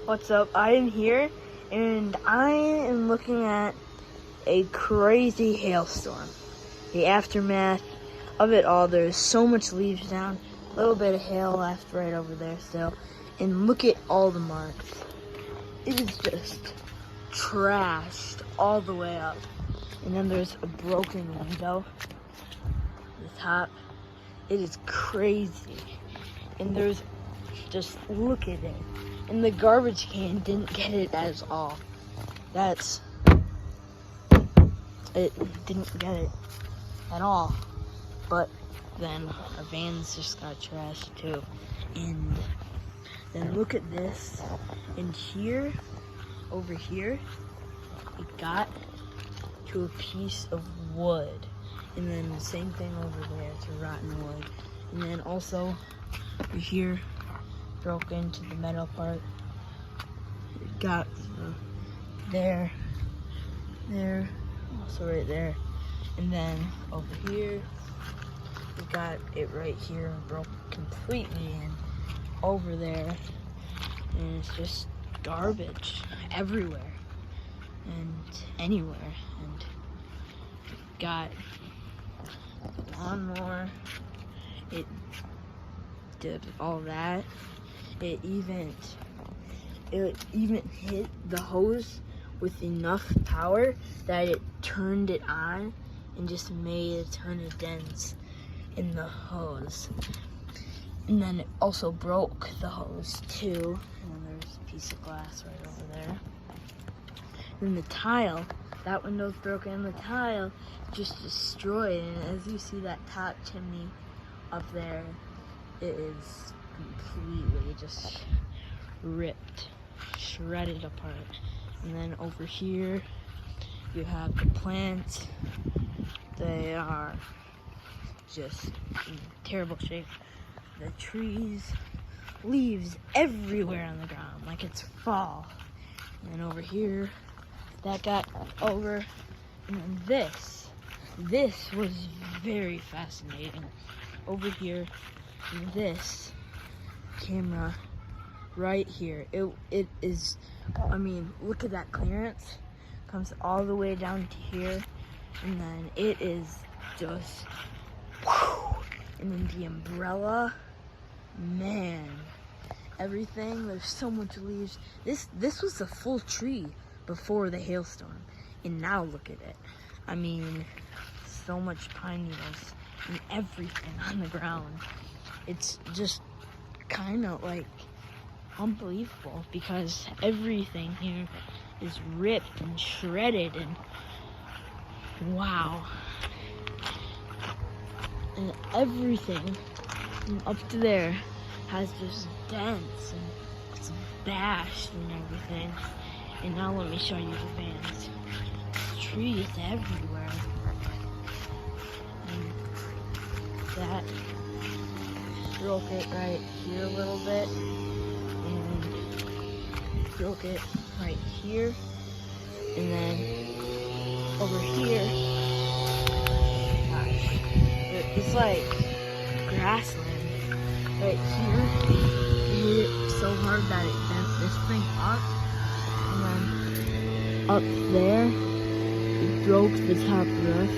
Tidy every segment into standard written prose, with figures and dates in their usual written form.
What's up? I am here and I am looking at a crazy hailstorm. The aftermath of it all. There's so much leaves down, a little bit of hail left right over there still. And look at all the marks. It is just trashed all the way up. And then there's a broken window at the top. It is crazy. And there's just, look at it. And the garbage can didn't get it at all. It didn't get it at all. But then our vans just got trashed too. And then look at this. And here, over here, it got to a piece of wood. And then the same thing over there to rotten wood. And then also over here, broke into the metal part. It got there, also right there. And then over here, we got it right here, broke completely, and over there. And it's just garbage everywhere and anywhere. And got the lawnmower. It did all that. It even hit the hose with enough power that it turned it on and just made a ton of dents in the hose. And then it also broke the hose too. And then there's a piece of glass right over there. And then the tile, that window's broken, and the tile just destroyed. And as you see that top chimney up there, it is completely just ripped, shredded apart. And then over here you have the plants. They are just in terrible shape. The trees, leaves everywhere on the ground like it's fall. And then over here that got over. And then this was very fascinating. Over here, this camera right here, it is, I mean, look at that clearance. Comes all the way down to here, and then it is just whew. And then the umbrella, man, everything. There's so much leaves. This was a full tree before the hailstorm, and now look at it. I mean, so much pine needles and everything on the ground. It's just kind of like unbelievable because everything here is ripped and shredded, and wow. And everything from up to there has just dents and it's bashed and everything. And now let me show you the vans. Trees everywhere. And that broke it right here a little bit, and broke it right here, and then over here, gosh, it's like grassland right here. It hit it so hard that it bent this thing up, and then up there it broke the top roof,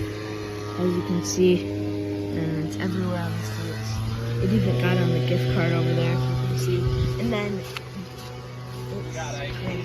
as you can see, and it's everywhere on the streets. It even got on the gift card over there, if you can see. And then it's crazy.